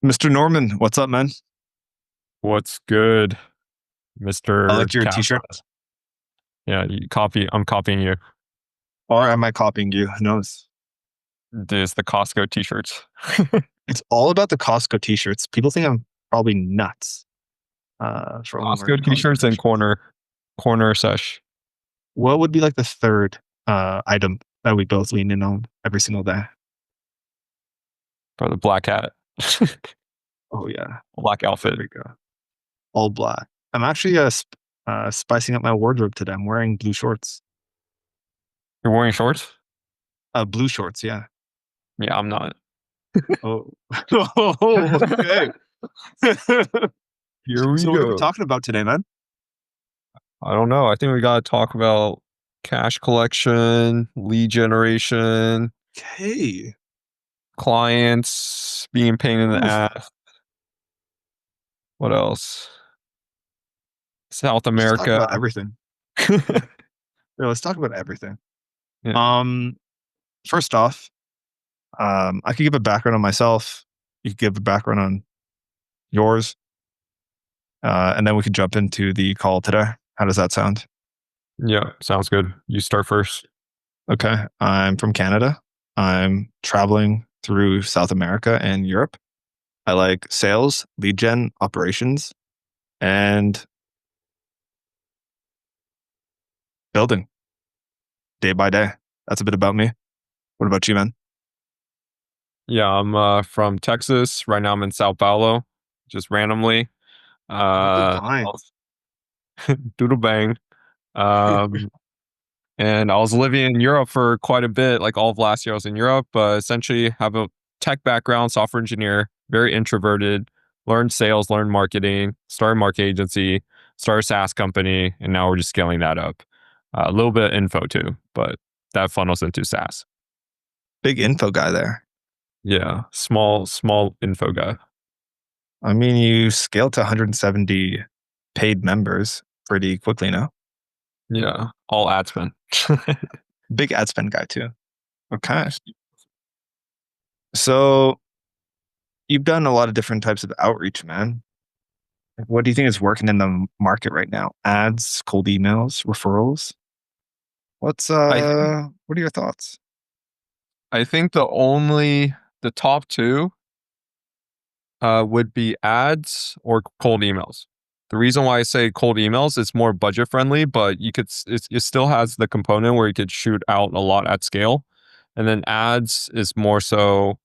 Mr. Norman, what's up, man? What's good, I Mr. like your Kappa? t-shirt. Yeah, you copy. I'm copying you. Or am I copying you? Who knows? There's the Costco t-shirts. It's all about the Costco t-shirts. People think I'm probably nuts for only wearing Costco Costco t-shirts and t-shirts. corner sesh. What would be like the third item that we both lean in on every single day? For the black hat, Oh yeah, black there outfit. we go. All black. I'm actually spicing up my wardrobe today. I'm wearing blue shorts. You're wearing shorts? Blue shorts, yeah. Yeah, I'm not. Oh, oh, okay. Here we So what are we go. talking about today, man? I don't know. I think we gotta talk about cash collection, lead generation, Okay. clients being pain in the Ooh, ass. What else? South let's just talk America. about everything. Yeah, let's talk about everything. Yeah. Um, First off, I could give a background on myself. You could give a background on yours, and then we could jump into the call today. How does that sound? Yeah, sounds good. You start first. Okay. I'm from Canada. I'm traveling through South America and Europe. I like sales, lead gen, operations, and building day by day. That's a bit about me. What about you, man? Yeah, I'm from Texas. Right now I'm in Sao Paulo, just randomly. Oh, the Uh vines. Doodle bang. Um and I was living in Europe for quite a bit, like all of last year I was in Europe, essentially have a tech background, software engineer, very introverted, learned sales, learned marketing, started a market agency, started a SaaS company, and now we're just scaling that up. A little bit of info too, but that funnels into SaaS. Big info guy there. Yeah, small info guy. I mean, you scaled to 170 paid members pretty quickly now. Yeah, all ad spend. Big ad spend guy too. Okay. So you've done a lot of different types of outreach, man. What do you think is working in the market right now? Ads, cold emails, referrals? I think What are your thoughts? I think the top two would be ads or cold emails. The reason why I say cold emails is more budget friendly, but it still has the component where you could shoot out a lot at scale, and then ads is more so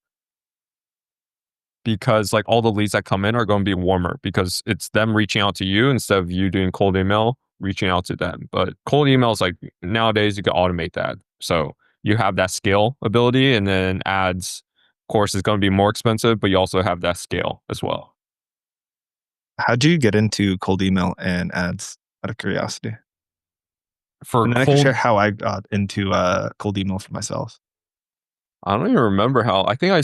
because like all the leads that come in are going to be warmer because it's them reaching out to you instead of you doing cold email reaching out to them. But cold emails, like nowadays you can automate that, so you have that scale ability, and then ads, of course, is going to be more expensive, but you also have that scale as well. How do you get into cold email and ads out of curiosity? For And then I can share cold, how I got into cold email for myself. I don't even remember how. I think I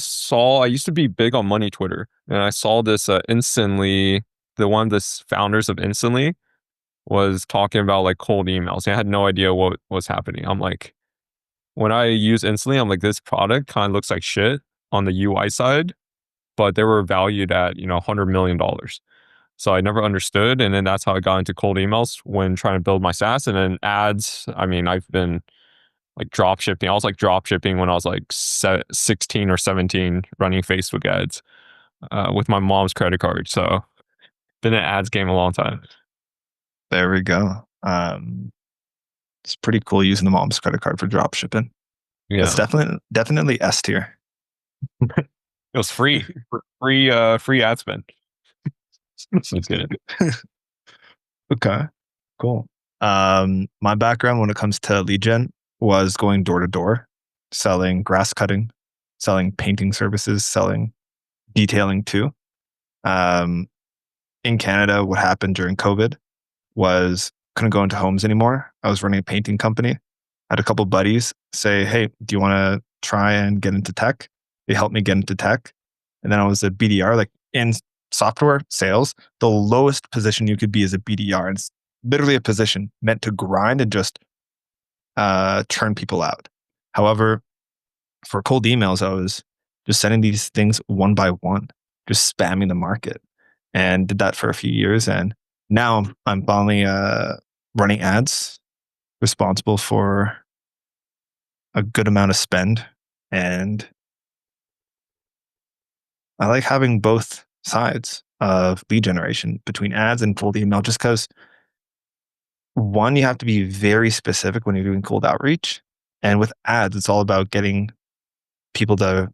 used to be big on money Twitter, and I saw this instantly. The one of the founders of Instantly was talking about like cold emails. I had no idea what was happening. I'm like, when I use Instantly, I'm like, this product kind of looks like shit on the UI side, but they were valued at, $100 million. So I never understood. And then that's how I got into cold emails when trying to build my SaaS. And then ads, I mean, I've been like drop shipping. I was like drop shipping when I was like 16 or 17 running Facebook ads with my mom's credit card. So been in ads game a long time. There we go. It's pretty cool using the mom's credit card for drop shipping. That's Yeah. definitely S tier. It was free. Free ad spend. That's good. Okay, cool. My background when it comes to lead gen was going door to door, selling grass cutting, selling painting services, selling detailing too. Um, in Canada, what happened during COVID was couldn't go into homes anymore. I was running a painting company. I had a couple buddies say, "Hey, do you want to try and get into tech?" They helped me get into tech, and then I was a BDR, like in software sales. The lowest position you could be is a BDR, and it's literally a position meant to grind and just churn people out. However, for cold emails, I was just sending these things one by one. just spamming the market, and did that for a few years. And now I'm finally running ads, responsible for a good amount of spend. And I like having both sides of lead generation between ads and cold email, just because one, you have to be very specific when you're doing cold outreach. And with ads, it's all about getting people to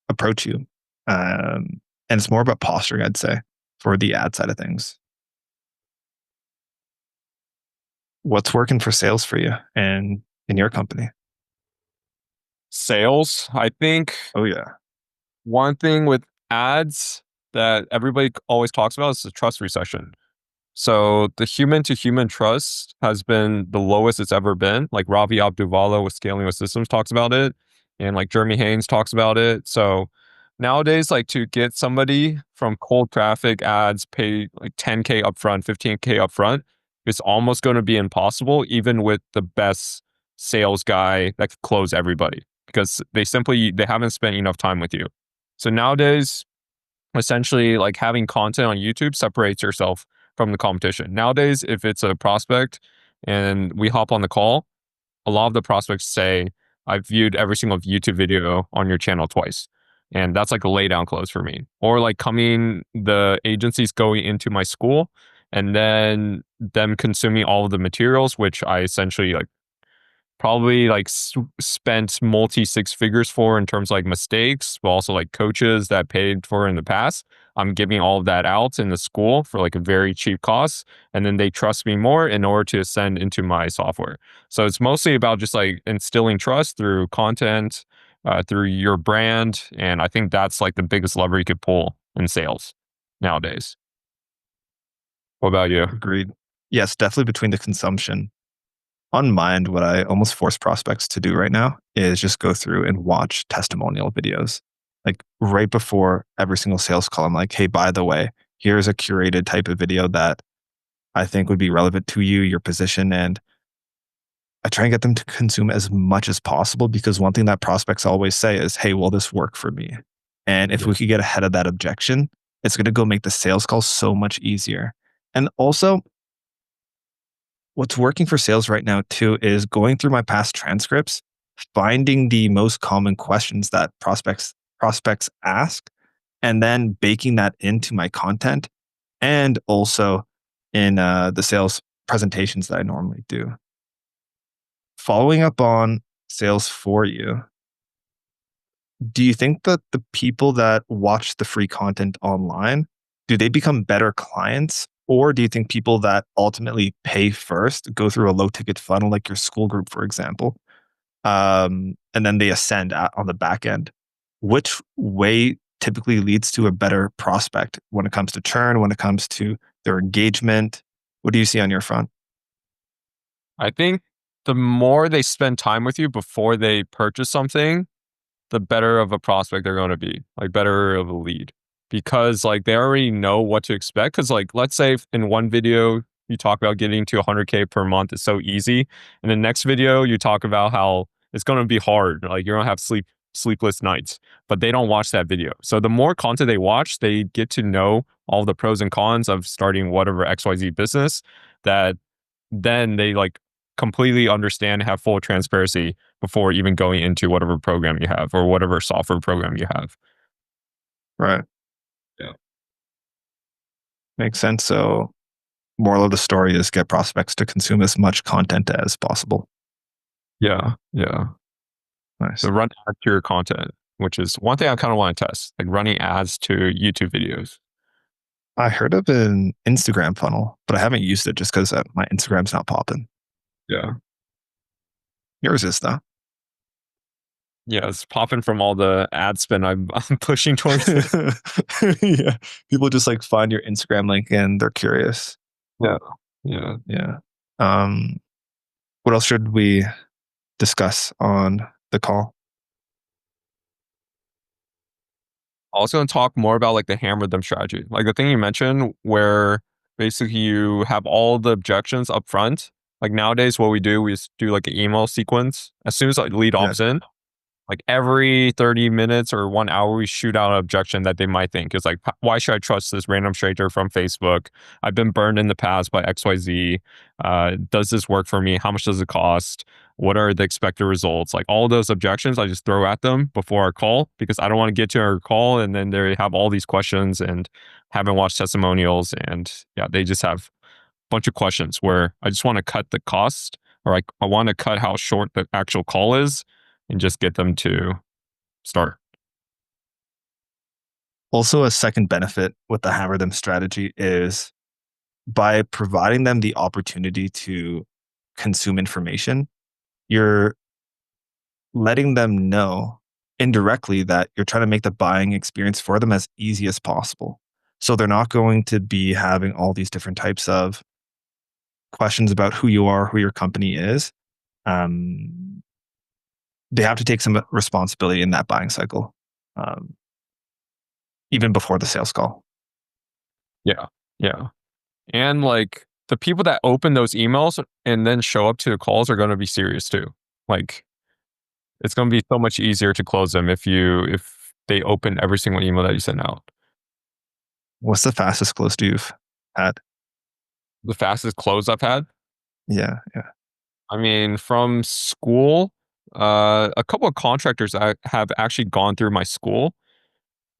approach you. And it's more about posturing, I'd say, for the ad side of things. What's working for sales for you and in your company? Sales, I think Oh, yeah. one thing with ads that everybody always talks about is the trust recession. So the human to human trust has been the lowest it's ever been. Like Ravi Abdulvala with Scaling with Systems talks about it, and like Jeremy Haynes talks about it. So nowadays, like to get somebody from cold traffic ads, pay like 10K upfront, 15K upfront, it's almost going to be impossible, even with the best sales guy that could close everybody, because they haven't spent enough time with you. So nowadays, essentially like having content on YouTube separates yourself from the competition. Nowadays, if it's a prospect and we hop on the call, a lot of the prospects say, I've viewed every single YouTube video on your channel twice. And that's like a lay down close for me. Or like the agencies going into my school and then them consuming all of the materials, which I essentially like probably like spent multi six figures for in terms of like mistakes, but also like coaches that paid for in the past. I'm giving all of that out in the school for like a very cheap cost. And then they trust me more in order to ascend into my software. So it's mostly about just like instilling trust through content, through your brand. And I think that's like the biggest lever you could pull in sales nowadays. What about you? Agreed. Yes, definitely between the consumption. On mind, what I almost force prospects to do right now is just go through and watch testimonial videos. Like right before every single sales call, I'm like, hey, by the way, here's a curated type of video that I think would be relevant to you, your position. And I try and get them to consume as much as possible, because one thing that prospects always say is, hey, will this work for me? And if Yeah. we could get ahead of that objection, it's going to go make the sales call so much easier. And also, what's working for sales right now too is going through my past transcripts, finding the most common questions that prospects ask, and then baking that into my content, and also in the sales presentations that I normally do. Following up on sales for you, do you think that the people that watch the free content online, do they become better clients? Or do you think people that ultimately pay first go through a low ticket funnel, like your school group, for example, and then they ascend on the back end? Which way typically leads to a better prospect when it comes to churn, when it comes to their engagement? What do you see on your front? I think the more they spend time with you before they purchase something, the better of a prospect they're going to be, like better of a lead, because like they already know what to expect. Because like let's say in one video you talk about getting to 100K per month is so easy, and the next video you talk about how it's going to be hard, like you're going to have sleepless nights, but they don't watch that video. So the more content they watch, they get to know all the pros and cons of starting whatever XYZ business, that then they like completely understand, have full transparency before even going into whatever program you have or whatever software program you have. Right. Yeah. Makes sense. So, moral of the story is get prospects to consume as much content as possible. Yeah. Yeah. So Nice. run ads to your content, which is one thing I kind of want to test, like running ads to YouTube videos. I heard of an Instagram funnel, but I haven't used it just because my Instagram's not popping. Yeah. Yours is though. Yeah. It's popping from all the ad spend I'm pushing towards it. Yeah. People just like find your Instagram link and they're curious. Yeah. Yeah. Yeah. Um, what else should we discuss on the call? Also going to talk more about like the hammer them strategy, like the thing you mentioned where basically you have all the objections up front. Like nowadays what we do, we just do like an email sequence as soon as like lead Yeah. opts in, Like every 30 minutes or 1 hour, we shoot out an objection that they might think is like, why should I trust this random stranger from Facebook? I've been burned in the past by XYZ. Does this work for me? How much does it cost? What are the expected results? Like all those objections, I just throw at them before our call because I don't want to get to our call and then they have all these questions and haven't watched testimonials. And yeah, they just have a bunch of questions where I just want to cut the cost or I want to cut how short the actual call is and just get them to start. Also, a second benefit with the hammer them strategy is by providing them the opportunity to consume information, you're letting them know indirectly that you're trying to make the buying experience for them as easy as possible. So they're not going to be having all these different types of questions about who you are, who your company is. Um, they have to take some responsibility in that buying cycle, um, even before the sales call. Yeah. Yeah. And like the people that open those emails and then show up to the calls are going to be serious too. Like it's going to be so much easier to close them if they open every single email that you send out. What's the fastest close you've had? The fastest close I've had, Yeah, yeah. I mean, from school, a couple of contractors I have actually gone through my school.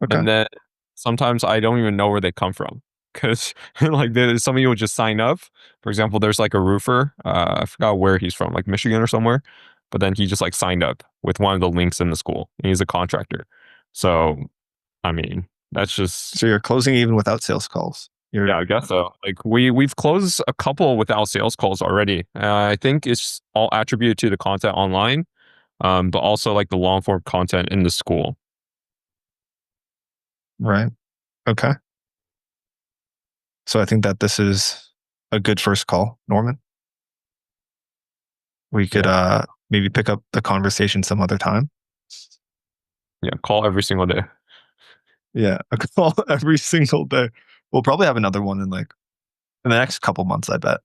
Okay. And then sometimes I don't even know where they come from because like somebody would just sign up. For example, there's like a roofer. I forgot where he's from, like Michigan or somewhere. But then he just like signed up with one of the links in the school. And he's a contractor. So I mean, that's just So you're closing even without sales calls. You're yeah, I guess so. Like we've closed a couple without sales calls already. I think it's all attributed to the content online, but also like the long form content in the school. right. Okay. So I think that this is a good first call, Norman. We could Yeah, maybe pick up the conversation some other time. yeah. Call every single day. Yeah, a call every single day. We'll probably have another one in like in the next couple months, I bet.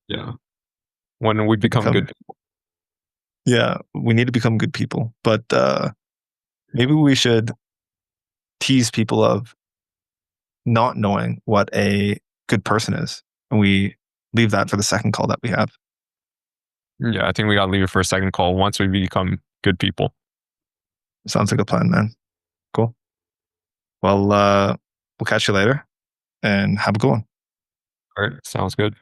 Yeah. When we To become become good. yeah, we need to become good people. But maybe we should tease people of not knowing what a good person is. And we leave that for the second call that we have. Yeah, I think we gotta leave it for a second call once we become good people. Sounds like a plan, man. Cool. Well, we'll catch you later and have a good one. All right, sounds good.